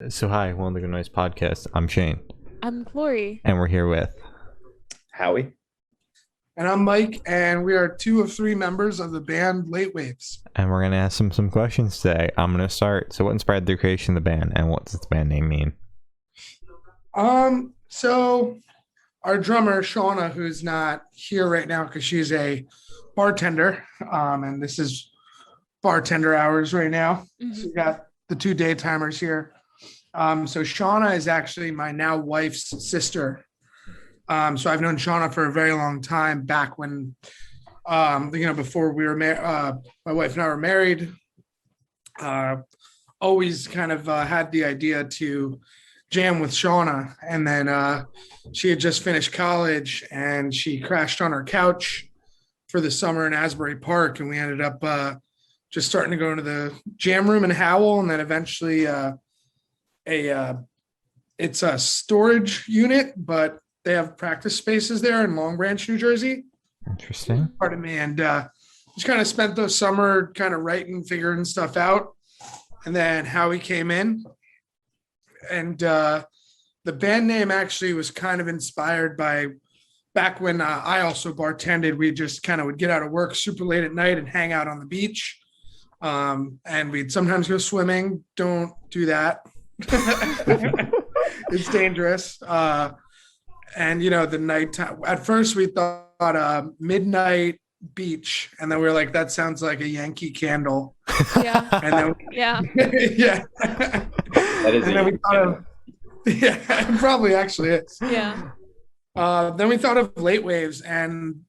So hi, welcome to the Good Noise Podcast. I'm Shane, I'm Glory. and we're here with. Howie. And I'm Mike, and we are two of three members of the band Latewaves. And we're gonna ask some questions today. I'm gonna start. So, what inspired the creation of the band, and what does the band name mean? So our drummer Shauna, who's not here right now because she's a bartender, and this is bartender hours right now. So we got the two daytimers here. So Shauna is actually my now wife's sister. So I've known Shauna for a very long time, back when, before we were my wife and I were married. Always kind of had the idea to jam with Shauna, and then she had just finished college, and she crashed on her couch for the summer in Asbury Park, and we ended up just starting to go into the jam room and howl, and then eventually it's a storage unit, but they have practice spaces there in Long Branch, New Jersey. Interesting. Pardon me. And just kind of spent the summer kind of writing, figuring stuff out. And then Howie came in. And the band name actually was kind of inspired by back when I also bartended. We just kind of would get out of work super late at night and hang out on the beach. And we'd sometimes go swimming. Don't do that. It's dangerous. And the nighttime, at first we thought midnight beach, and then we were like, that sounds like a Yankee Candle. Yeah. And then Yeah. yeah. That is And then we thought of it probably actually is. Yeah. Then we thought of Late Waves, and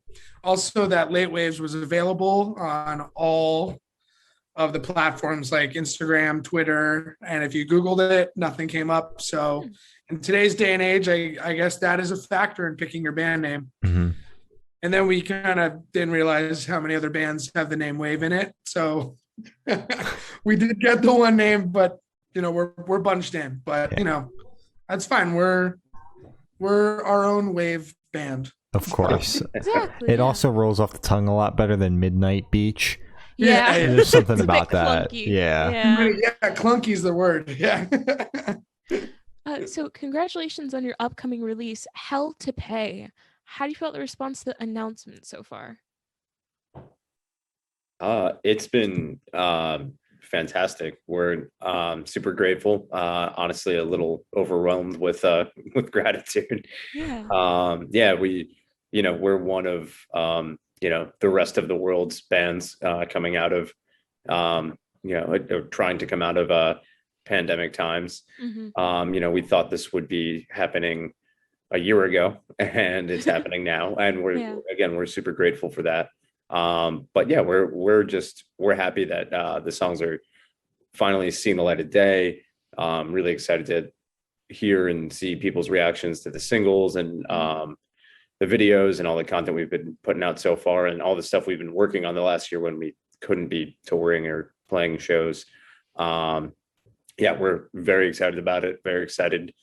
also that Late Waves was available on all of the platforms like Instagram, Twitter, and if you Googled it, nothing came up. So in today's day and age, I guess that is a factor in picking your band name. Mm-hmm. And then we kind of didn't realize how many other bands have the name Wave in it. So we did get the one name, but we're bunched in. But that's fine. We're our own Wave band. Of course. Exactly. It also rolls off the tongue a lot better than Midnight Beach. Yeah. There's something It's a about bit that. clunky. Yeah. Yeah. Clunky's the word. Yeah. So congratulations on your upcoming release, Hell to Pay. How do you feel the response to the announcement so far? It's been fantastic. We're super grateful. Honestly, a little overwhelmed with gratitude. Yeah. We're one of the rest of the world's bands coming out of trying to come out of pandemic times. Mm-hmm. We thought this would be happening a year ago, and it's happening now, and we're super grateful for that. But yeah, we're happy that the songs are finally seeing the light of day. Really excited to hear and see people's reactions to the singles and the videos and all the content we've been putting out so far, and all the stuff we've been working on the last year when we couldn't be touring or playing shows. We're very excited about it. Very excited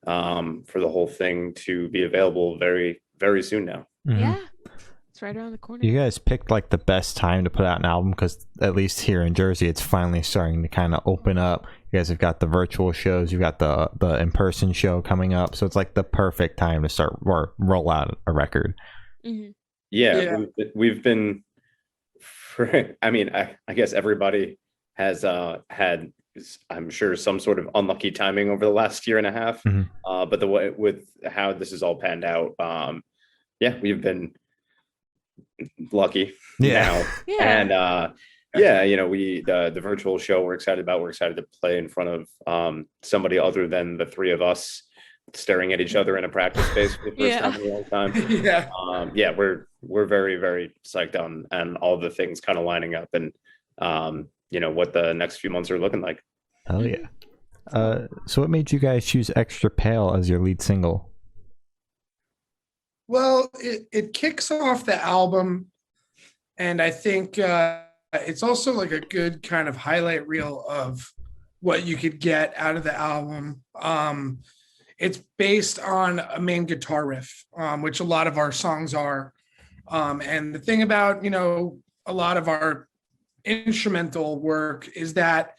for the whole thing to be available very, very soon now. Mm-hmm. Yeah. It's right around the corner. You guys picked like the best time to put out an album because at least here in Jersey, it's finally starting to kind of open up. You guys have got the virtual shows, you've got the in-person show coming up, so it's like the perfect time to start roll out a record. Mm-hmm. We've been. I guess everybody has had, I'm sure, some sort of unlucky timing over the last year and a half. Mm-hmm. But the way with how this is all panned out, we've been lucky now. And the virtual show we're excited to play in front of somebody other than the three of us staring at each other in a practice space for the first time in a long time. We're very, very psyched on and all the things kind of lining up, and what the next few months are looking like. Hell yeah. So what made you guys choose Extra Pale as your lead single? Well, it kicks off the album, and I think it's also like a good kind of highlight reel of what you could get out of the album. It's based on a main guitar riff, which a lot of our songs are. And the thing about, a lot of our instrumental work is that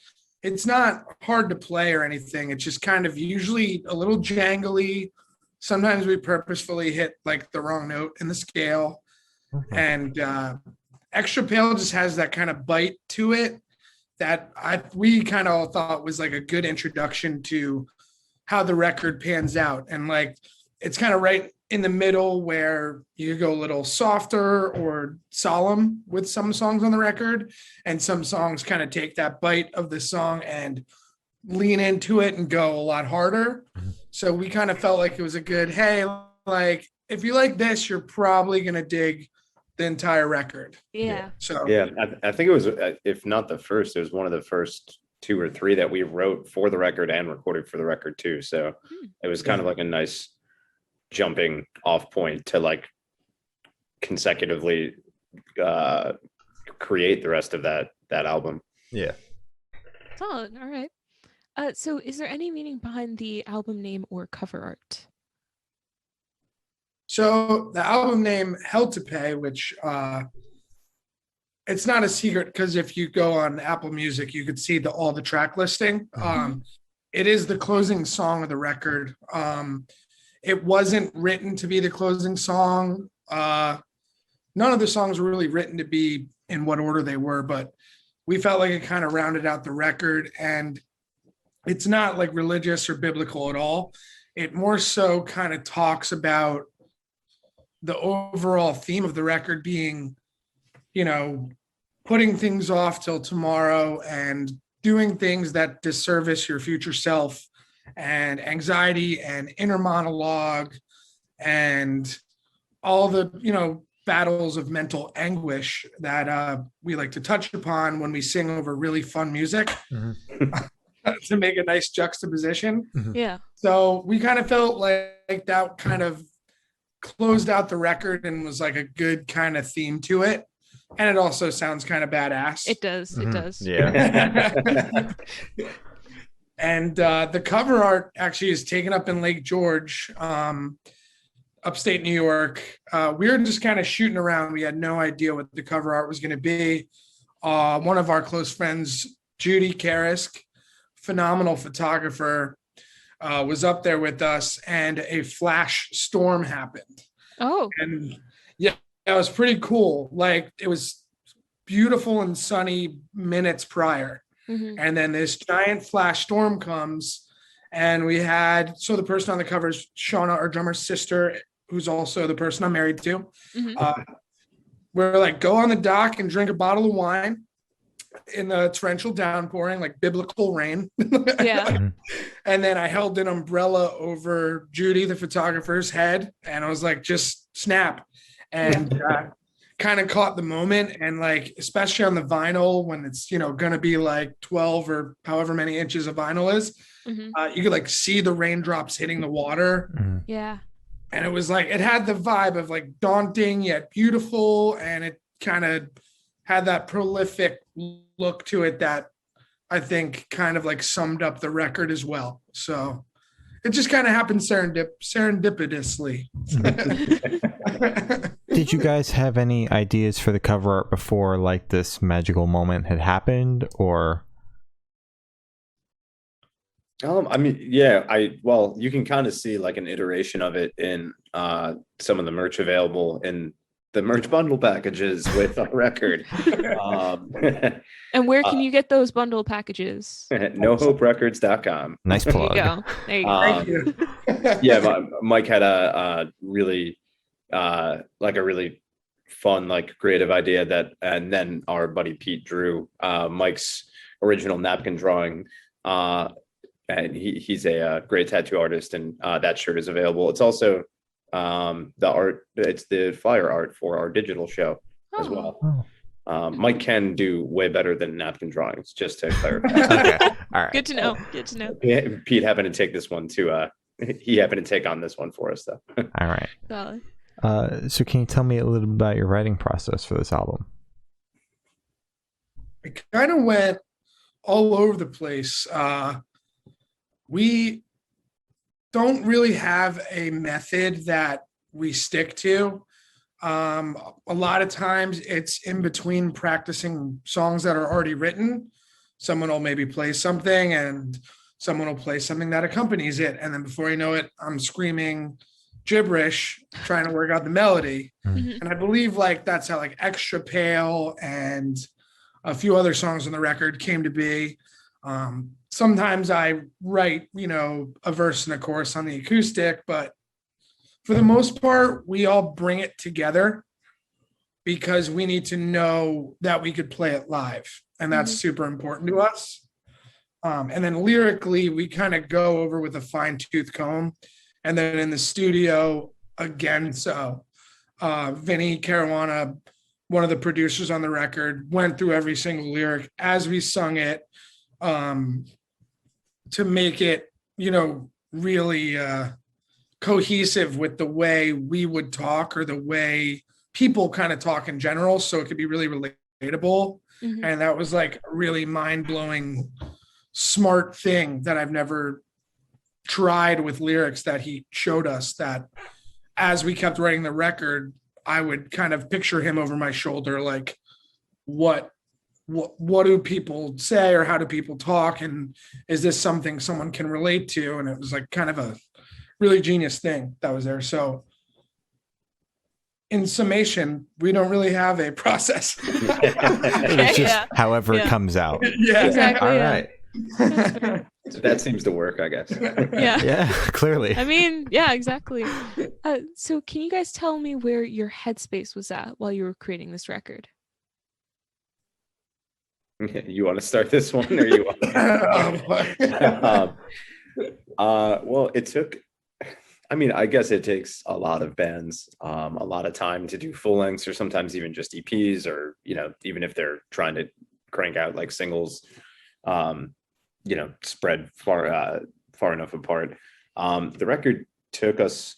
it's not hard to play or anything. It's just kind of usually a little jangly. Sometimes we purposefully hit like the wrong note in the scale. And Extra Pale just has that kind of bite to it that we kind of all thought was like a good introduction to how the record pans out. And like it's kind of right in the middle where you go a little softer or solemn with some songs on the record, and some songs kind of take that bite of the song and lean into it and go a lot harder. So we kind of felt like it was a good, hey, like if you like this, you're probably going to dig the entire record. Yeah. So Yeah, I think it was, if not the first, it was one of the first 2 or 3 that we wrote for the record and recorded for the record too. So it was kind of like a nice jumping off point to like consecutively create the rest of that album. Yeah. Solid. All right. So is there any meaning behind the album name or cover art? So the album name Hell to Pay, which it's not a secret because if you go on Apple Music, you could see all the track listing. It is the closing song of the record. It wasn't written to be the closing song. None of the songs were really written to be in what order they were, but we felt like it kind of rounded out the record. And it's not like religious or biblical at all. It more so kind of talks about the overall theme of the record being, you know, putting things off till tomorrow and doing things that disservice your future self, and anxiety and inner monologue and all the, you know, battles of mental anguish that we like to touch upon when we sing over really fun music to make a nice juxtaposition. Yeah. So we kind of felt like that kind of closed out the record and was like a good kind of theme to it. And it also sounds kind of badass. It does. It does. Yeah. And the cover art actually is taken up in Lake George, upstate New York. We were just kind of shooting around. We had no idea what the cover art was going to be. One of our close friends, Judy Karisk, phenomenal photographer, was up there with us, and a flash storm happened. Oh. And yeah, it was pretty cool. Like it was beautiful and sunny minutes prior. And then this giant flash storm comes, and we had, so the person on the cover is Shauna, our drummer's sister, who's also the person I'm married to. We're like, go on the dock and drink a bottle of wine in the torrential downpouring, like biblical rain. Yeah. And then I held an umbrella over Judy, the photographer's head, and I was like, just snap. And kind of caught the moment. And like, especially on the vinyl, when it's, you know, going to be like 12 or however many inches of vinyl is, you could like see the raindrops hitting the water. Yeah. And it was like, it had the vibe of like daunting yet beautiful. And it kind of had that prolific look to it that I think kind of like summed up the record as well. So it just kind of happened serendipitously. Did you guys have any ideas for the cover art before like this magical moment had happened, or? I mean, yeah, well, you can kind of see like an iteration of it in some of the merch available in the merch bundle packages with our record. And where can you get those bundle packages? NoHopeRecords.com. Nice plug. There you go. There you go. Thank you. Yeah, Mike had a really like a really fun, like creative idea that, and then our buddy Pete drew Mike's original napkin drawing. And he's a great tattoo artist, and that shirt is available. It's also the art, it's the flyer art for our digital show as well. Mike can do way better than napkin drawings, just to clarify. Okay. All right. Good to know. Good to know. Pete happened to take this one too. He happened to take on this one for us though. All right. Solid. So can you tell me a little bit about your writing process for this album? It kind of went all over the place. We don't really have a method that we stick to. A lot of times it's in between practicing songs that are already written. someone will maybe play something and someone will play something that accompanies it. And then before you know it, I'm screaming gibberish trying to work out the melody. Mhm. And I believe like that's how like Extra Pale and a few other songs on the record came to be. Sometimes I write, you know, a verse and a chorus on the acoustic, but for the most part, we all bring it together because we need to know that we could play it live. And that's super important to us. And then lyrically, we kind of go over with a fine tooth comb. And then in the studio, again, so Vinny Caruana, one of the producers on the record, went through every single lyric as we sung it to make it, you know, really cohesive with the way we would talk or the way people kind of talk in general. So it could be really relatable. And that was like a really mind-blowing, smart thing that I've never tried with lyrics that he showed us, that as we kept writing the record, I would kind of picture him over my shoulder, like what do people say or how do people talk? And is this something someone can relate to? And it was like kind of a really genius thing that was there. So in summation, we don't really have a process. It's just however it comes out. Yeah, exactly. All right. So that seems to work, I guess. Yeah, clearly. I mean, yeah, exactly. So can you guys tell me where your headspace was at while you were creating this record? You want to start this one, or you want? Well, it took. I mean, I guess it takes a lot of bands a lot of time to do full lengths, or sometimes even just EPs, or you know, even if they're trying to crank out like singles, you know, spread far enough apart. The record took us,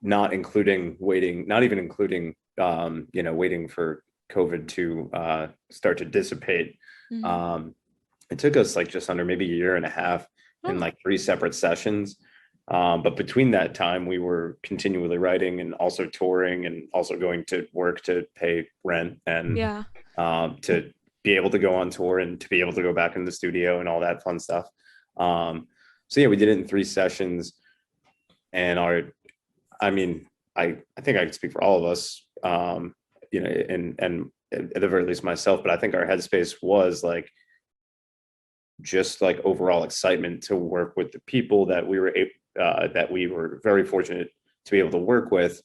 not even including you know, waiting for COVID to start to dissipate. It took us like just under maybe a year and a half in like 3 separate sessions. But between that time, we were continually writing and also touring and also going to work to pay rent and to be able to go on tour and to be able to go back in the studio and all that fun stuff. So yeah, we did it in 3 sessions. And I mean, I think I can speak for all of us, you know, and at the very least myself, but I think our headspace was like just like overall excitement to work with the people that we were very fortunate to be able to work with.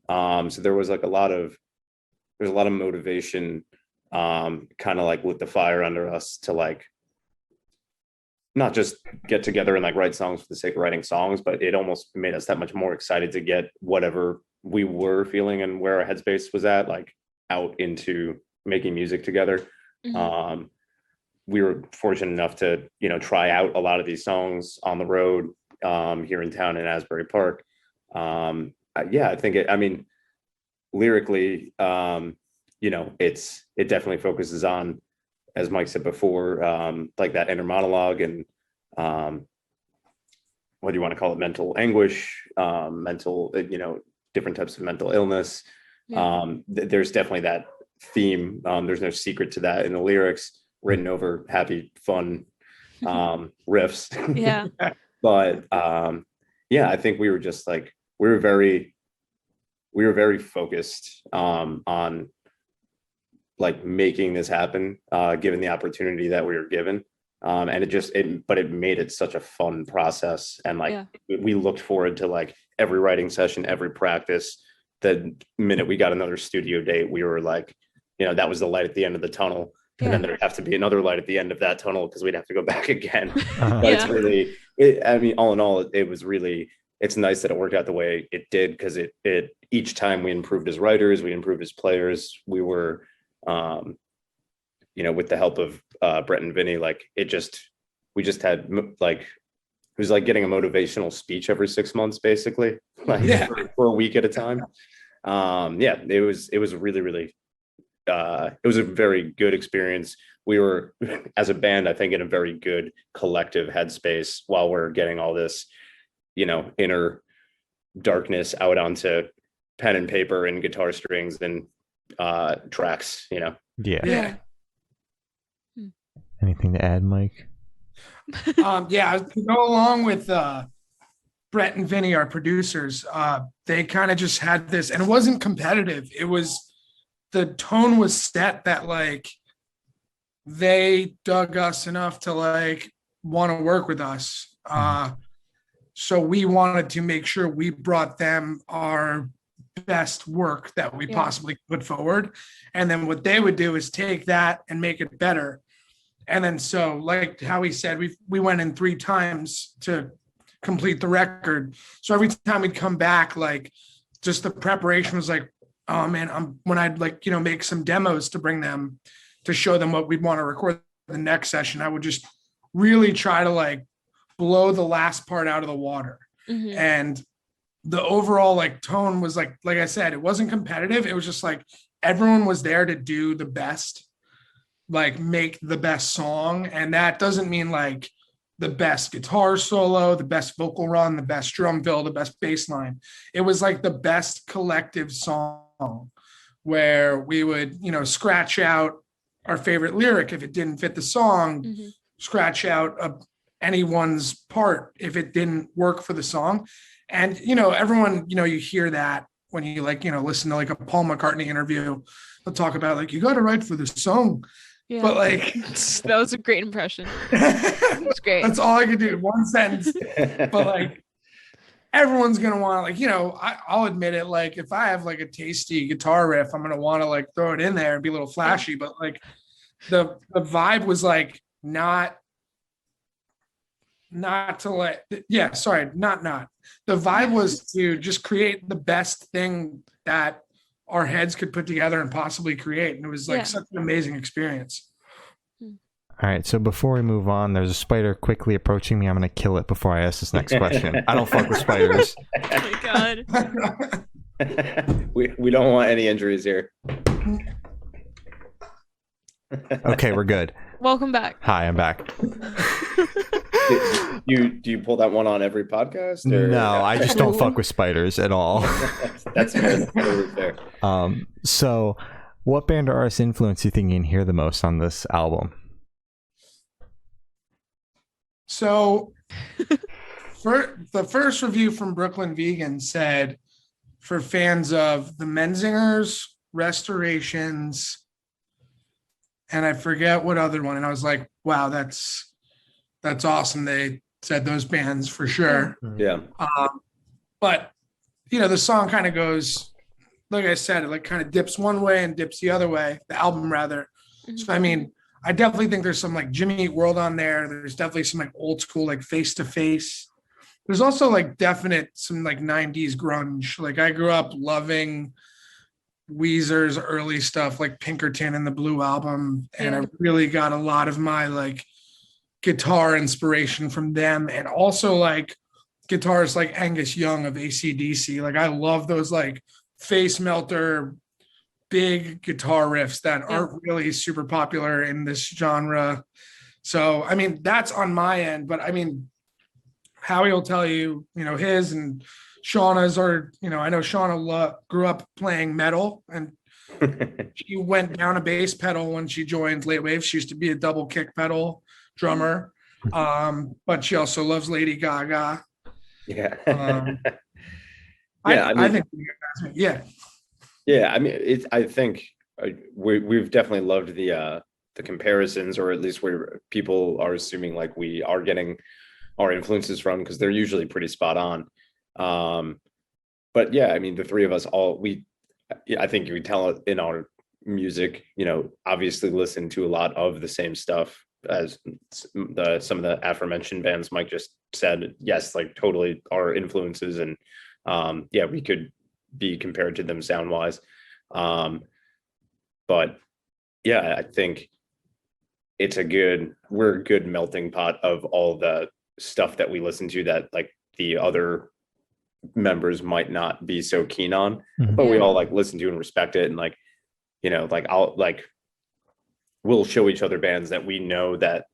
So there was like a lot of motivation, kind of like lit the fire under us to like not just get together and like write songs for the sake of writing songs, but it almost made us that much more excited to get whatever we were feeling and where our headspace was at, like out into making music together. We were fortunate enough to, you know, try out a lot of these songs on the road here in town in Asbury Park. Yeah, I think I mean, lyrically, you know, it definitely focuses on, as Mike said before, like that inner monologue and what do you want to call it? Mental anguish, mental, you know, different types of mental illness. There's definitely that theme. There's no secret to that in the lyrics, written over happy, fun riffs. Yeah. But yeah, I think we were just like, we were very focused on like making this happen, given the opportunity that we were given. And it made it such a fun process. And like, we looked forward to like every writing session, every practice. The minute we got another studio date, we were like, you know, that was the light at the end of the tunnel. And then there'd have to be another light at the end of that tunnel because we'd have to go back again. But it's really, I mean, all in all, it was really, it's nice that it worked out the way it did, because it each time we improved as writers, we improved as players. We were, you know, with the help of Brett and Vinny, like we just had like, it was like getting a motivational speech every 6 months, basically, like for a week at a time. Yeah, it was really, really, it was a very good experience. We were, as a band, I think, in a very good collective headspace while we're getting all this, you know, inner darkness out onto pen and paper and guitar strings and tracks, you know. Yeah. Anything to add, Mike? Yeah, to go along with Brett and Vinny, our producers, they kind of just had this, and it wasn't competitive. It was, the tone was set that like they dug us enough to like want to work with us. So we wanted to make sure we brought them our best work that we possibly put forward. And then what they would do is take that and make it better. And then, so like how he said, we went in 3 times to complete the record. So every time we'd come back, like just the preparation was like, oh man, when I'd like, make some demos to bring them to show them what we'd want to record the next session, I would just really try to like blow the last part out of the water. And the overall like tone was like I said, it wasn't competitive. It was just like everyone was there to do the best, like make the best song. And that doesn't mean like the best guitar solo, the best vocal run, the best drum fill, the best bass line. It was like the best collective song where we would, scratch out our favorite lyric if it didn't fit the song, scratch out anyone's part if it didn't work for the song. And everyone, you hear that when you like listen to like a Paul McCartney interview, they'll talk about like, you got to write for the song. But like that was a great impression. It's great. That's all I could do, one sentence. But like everyone's gonna want to like, I'll admit it, like if I have like a tasty guitar riff, I'm gonna want to like throw it in there and be a little flashy. But like the vibe was like not to let the vibe was to just create the best thing that our heads could put together and possibly create. And it was like such an amazing experience. All right, so before we move on, there's a spider quickly approaching me. I'm going to kill it before I ask this next question. I don't fuck with spiders. Oh my God. we don't want any injuries here. Okay, we're good. Welcome back. Hi, I'm back. Do you pull that one on every podcast? Or? No, I just don't fuck with spiders at all. That's totally fair. So what band or artist influence do you think you can hear the most on this album? So for the first review from Brooklyn Vegan said, for fans of the Menzingers, Restorations, and I forget what other one. And I was like, wow, that's awesome. They said those bands for sure. Yeah. But the song kind of goes, like I said, it like kind of dips one way and dips the other way, the album rather. So I mean, I definitely think there's some like Jimmy Eat World on there. There's definitely some like old school like Face to Face. There's also like some like 90s grunge. Like I grew up loving Weezer's early stuff like Pinkerton and the Blue Album. And I really got a lot of my like guitar inspiration from them. And also like guitarists like Angus Young of AC/DC. Like I love those like face melter big guitar riffs that aren't really super popular in this genre. So I mean that's on my end, but I mean Howie will tell you, his, and Shauna's are, I know Shauna grew up playing metal and she went down a bass pedal when she joined Latewaves. She used to be a double kick pedal drummer, but she also loves Lady Gaga. Yeah. I think yeah, I mean, I think we've definitely loved the comparisons, or at least where people are assuming like we are getting our influences from, because they're usually pretty spot on. But yeah, I mean, the three of us I think you can tell in our music, obviously listen to a lot of the same stuff as some of the aforementioned bands Mike just said. Yes, like totally our influences, and we could be compared to them sound wise. But yeah, I think we're a good melting pot of all the stuff that we listen to that like the other members might not be so keen on, but we all like listen to and respect it. And like, we'll show each other bands that we know that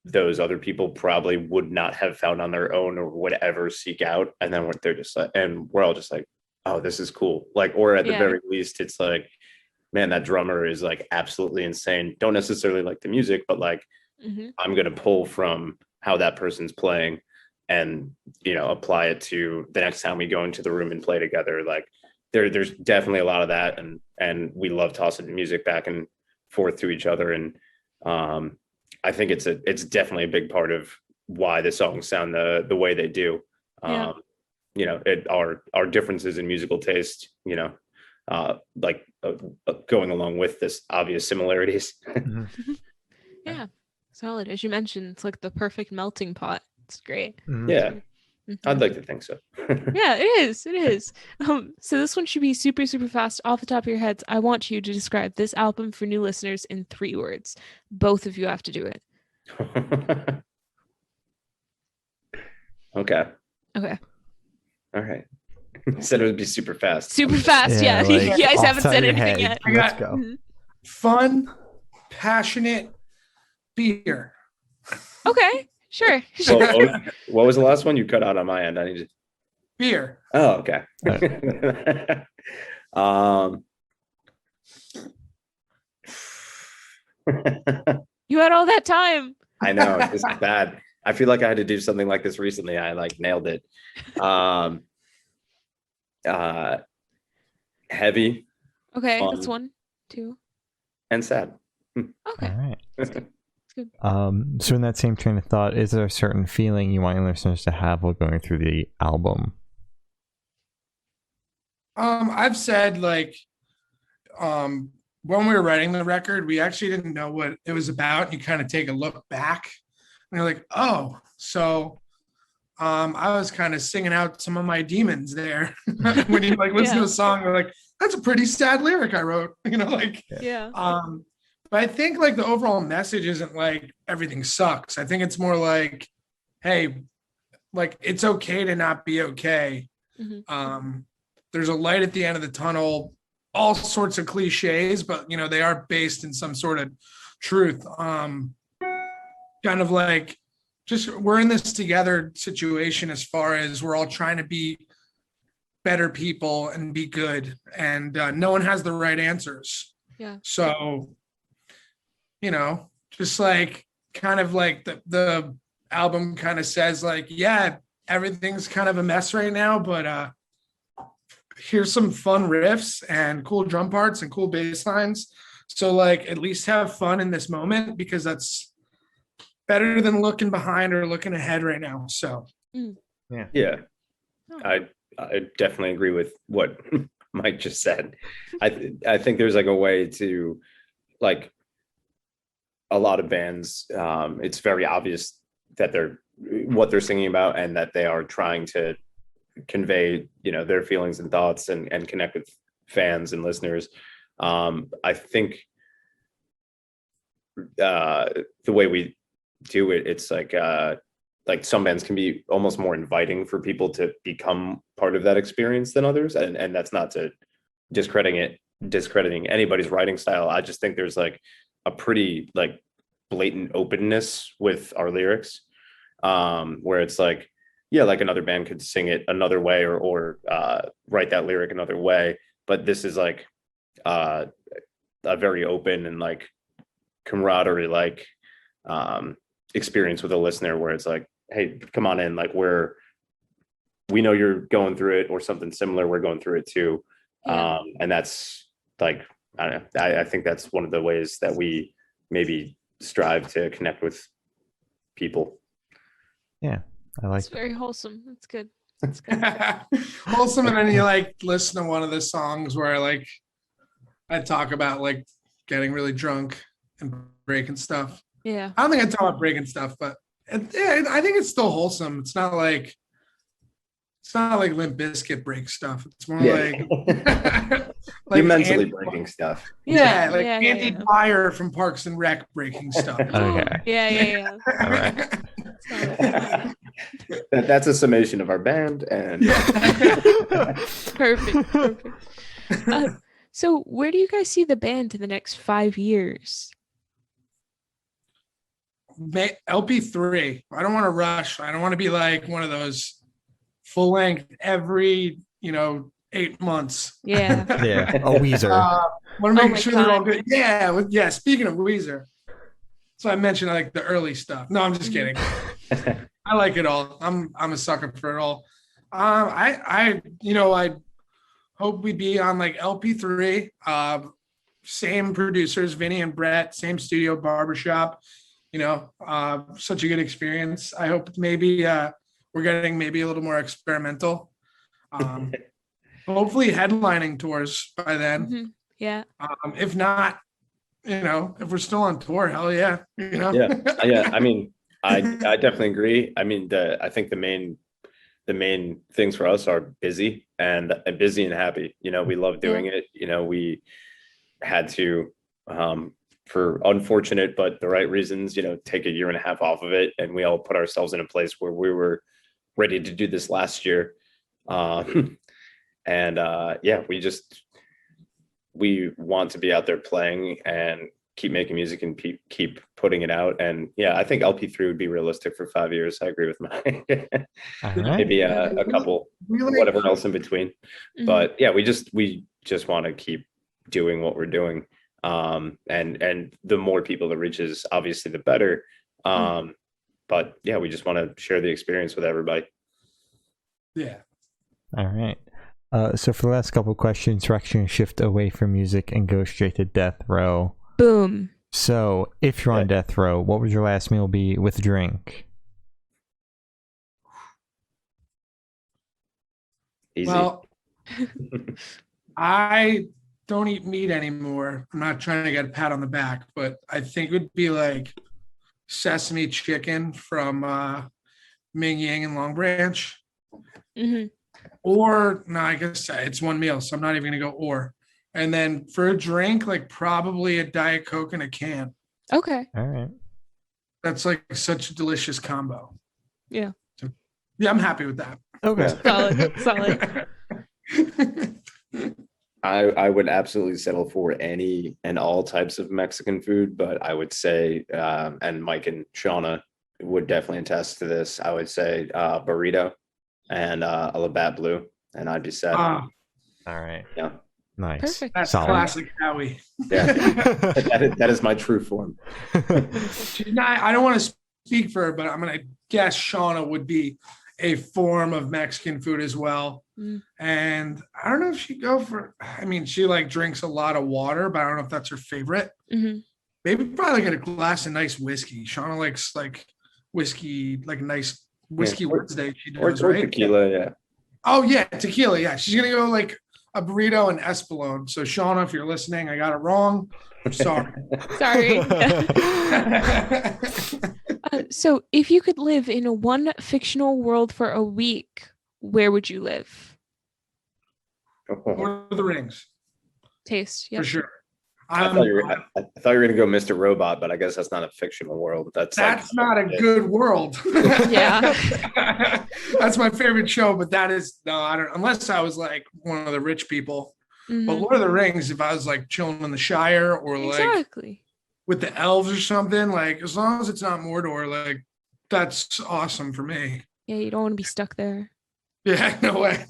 those other people probably would not have found on their own or would ever seek out. And then they're just like, and we're all just like, oh, this is cool. Like, or at the very least, it's like, man, that drummer is like absolutely insane. Don't necessarily like the music, but like I'm going to pull from how that person's playing and, apply it to the next time we go into the room and play together. Like there's definitely a lot of that. And we love tossing music back and forth to each other. And I think it's definitely a big part of why the songs sound the way they do. Our differences in musical taste, going along with this obvious similarities. Yeah, solid. As you mentioned, it's like the perfect melting pot. It's great. Yeah, I'd like to think so. Yeah, it is. So this one should be super, super fast. Off the top of your heads, I want you to describe this album for new listeners in 3 words. Both of you have to do it. Okay. All right. Said it would be super fast. Super fast, yeah. Like, you guys haven't said anything yet. Let's go. Fun, passionate, beer. Okay, sure. What was the last one? You cut out on my end. I need to. Beer. Oh, okay. You had all that time. I know, it's bad. I feel like I had to do something like this recently. I nailed it. Heavy. Okay, fun, that's 1, 2. and sad. Okay. All right. That's good. So in that same train of thought, is there a certain feeling you want your listeners to have while going through the album? I've said when we were writing the record, we actually didn't know what it was about. You kind of take a look back and you're like, oh, so I was kind of singing out some of my demons there. When you listen to a song, you're like, that's a pretty sad lyric I wrote, Yeah. But I think the overall message isn't everything sucks. I think it's more like, hey, it's okay to not be okay. There's a light at the end of the tunnel, all sorts of cliches, but they are based in some sort of truth. Kind of just we're in this together situation as far as we're all trying to be better people and be good, and no one has the right answers. Yeah. So, just kind of the album kind of says yeah, everything's kind of a mess right now, but here's some fun riffs and cool drum parts and cool bass lines. So at least have fun in this moment, because that's better than looking behind or looking ahead right now. So Yeah. I definitely agree with what Mike just said. I think there's a way to a lot of bands, it's very obvious that what they're singing about, and that they are trying to convey their feelings and thoughts and connect with fans and listeners. I think the way we do it, it's some bands can be almost more inviting for people to become part of that experience than others, and that's not to discrediting anybody's writing style. I just think there's a pretty blatant openness with our lyrics, where it's another band could sing it another way or write that lyric another way, but this is a very open and camaraderie experience with a listener, where it's hey, come on in, we know you're going through it or something similar, we're going through it too. And that's I don't know, I think that's one of the ways that we maybe strive to connect with people. Yeah, I like It's very wholesome. That's good. That's good. Wholesome. And then you listen to one of the songs where I talk about getting really drunk and breaking stuff. Yeah. I don't think I talk about breaking stuff, but I think it's still wholesome. It's not like Limp Bizkit break stuff. It's more you're mentally breaking stuff. Yeah, Andy Dwyer from Parks and Rec breaking stuff. Okay. Yeah. All right. That's a summation of our band, and Perfect. So where do you guys see the band in the next 5 years? LP3. I don't want to rush. I don't want to be one of those full length every 8 months. Yeah. Yeah. Oh, Weezer. Want to Oh make my sure they're all God. good. Yeah. Speaking of Weezer, so I mentioned like the early stuff. No, I'm just kidding. I like it all. I'm a sucker for it all. I hope we be on like LP3. Same producers, Vinny and Brett, same studio, barbershop. Such a good experience. I hope maybe we're getting maybe a little more experimental. Hopefully headlining tours by then. Mm-hmm. Yeah. If not, if we're still on tour, hell yeah. Yeah. I mean, I definitely agree. I mean, I think the main things for us are busy and happy. We love doing it. We had to, for unfortunate but the right reasons, take a year and a half off of it, and we all put ourselves in a place where we were ready to do this last year. We want to be out there playing and keep making music and keep putting it out. And yeah, I think LP3 would be realistic for 5 years. I agree with Mike. Right. Maybe a couple, whatever else in between. Mm-hmm. But yeah, we just want to keep doing what we're doing. And the more people that reaches, obviously the better. But yeah, we just want to share the experience with everybody. Yeah. All right. So for the last couple of questions, we're actually going to shift away from music and go straight to death row. Boom. So if you're on death row, what would your last meal be with drink? Easy. Well, I don't eat meat anymore. I'm not trying to get a pat on the back, but I think it would be like sesame chicken from Ming Yang and Long Branch. Mm-hmm. Or no, I guess it's one meal, so I'm not even gonna go or. And then for a drink, like probably a Diet Coke and a can. Okay. All right. That's like such a delicious combo. Yeah. So, yeah, I'm happy with that. Okay. Solid. I would absolutely settle for any and all types of Mexican food, but I would say, and Mike and Shauna would definitely attest to this, I would say burrito and a Labatt Blue, and I'd be set. All right. Yeah. Nice. Perfect. That's Solid. classic Howie. Yeah. that is my true form. I don't want to speak for her, but I'm gonna guess Shauna would be a form of Mexican food as well. And I don't know if she'd go for, she like drinks a lot of water, but I don't know if that's her favorite. Mm-hmm. Maybe probably get a glass of nice whiskey. Shauna likes like whiskey, like nice whiskey Wednesday. She does, or right? tequila, yeah. Oh yeah, tequila. Yeah, she's gonna go like a burrito and Espolón. So Shauna, if you're listening, I got it wrong. I'm sorry. Sorry. So if you could live in one fictional world for a week, where would you live? Lord of the Rings. Taste. For sure. I thought you were going to go Mr. Robot, but I guess that's not a fictional world. That's not a good world. Yeah. That's my favorite show, but that is, no, I don't, unless I was like one of the rich people. Mm-hmm. But Lord of the Rings, if I was like chilling in the Shire or like with the elves or something, like as long as it's not Mordor, like that's awesome for me. Yeah, you don't want to be stuck there. Yeah, no way.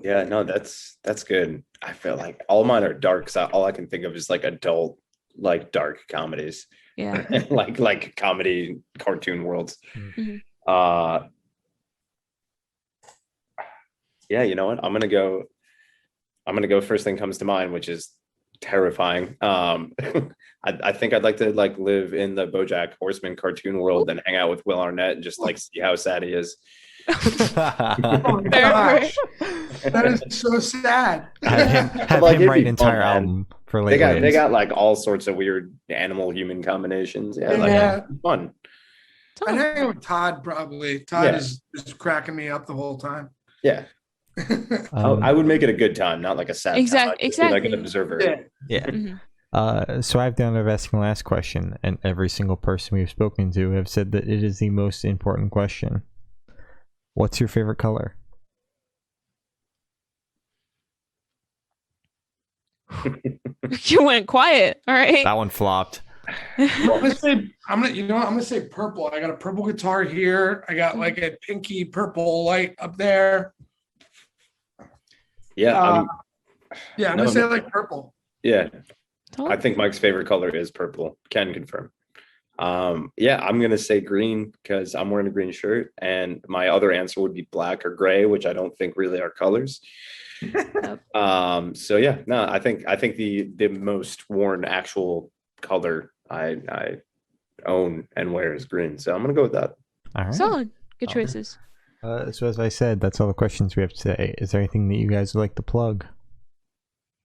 Yeah, no, that's good. I feel like all mine are dark, so all I can think of is like adult, like dark comedies. Yeah. like comedy cartoon worlds. Mm-hmm. Yeah, you know what? I'm gonna go first thing comes to mind, which is terrifying. I think I'd like to like live in the BoJack Horseman cartoon world and hang out with Will Arnett and just like see how sad he is. Oh my gosh. That is so sad. Have Like, him write it'd an be entire fun, album for later. They got like all sorts of weird animal human combinations. Yeah, like fun. I'm hanging with Todd probably. Todd is just cracking me up the whole time. Yeah. I would make it a good time, not like a sad time. Exactly. Like an observer. Yeah. Mm-hmm. So I've done of asking the last question, and every single person we've spoken to have said that it is the most important question. What's your favorite color? You went quiet. All right. That one flopped. I'm gonna say purple. I got a purple guitar here. I got like a pinky purple light up there. Yeah, I'm no, gonna say like purple. yeah. Tom? I think Mike's favorite color is purple. Can confirm. Yeah, I'm gonna say green because I'm wearing a green shirt, and my other answer would be black or gray, which I don't think really are colors. Yep. So yeah, no, I think the most worn actual color I own and wear is green. So I'm gonna go with that. All right. Solid. Good All right. choices. So as I said, that's all the questions we have today. Is there anything that you guys would like to plug?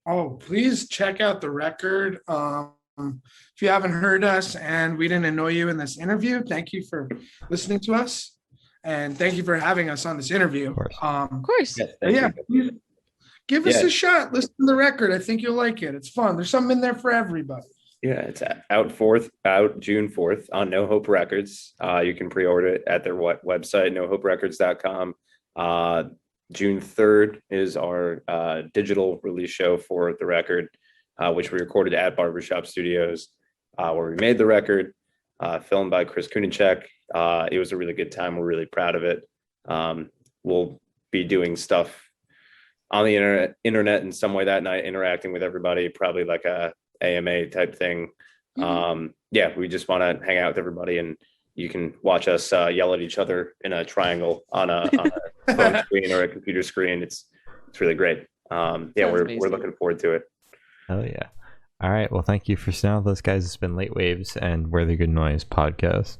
Oh, please check out the record. If you haven't heard us and we didn't annoy you in this interview, thank you for listening to us, and thank you for having us on this interview. Of course. Of course. Yes, But thank yeah, you. give us Yeah. a shot. Listen to the record. I think you'll like it. It's fun. There's something in there for everybody. Yeah, it's out June 4th on No Hope Records. You can pre-order it at their website, nohoperecords.com. June 3rd is our digital release show for the record, which we recorded at Barbershop Studios, where we made the record, filmed by Chris Kunacek. It was a really good time. We're really proud of it. We'll be doing stuff on the internet in some way that night, interacting with everybody, probably like a AMA type thing. Yeah, we just want to hang out with everybody, and you can watch us yell at each other in a triangle on a phone screen or a computer screen. It's really great. Yeah, we're looking forward to it. Oh yeah. All right. Well, thank you for now. Those guys. It's been Late Waves and We're the Good Noise podcast.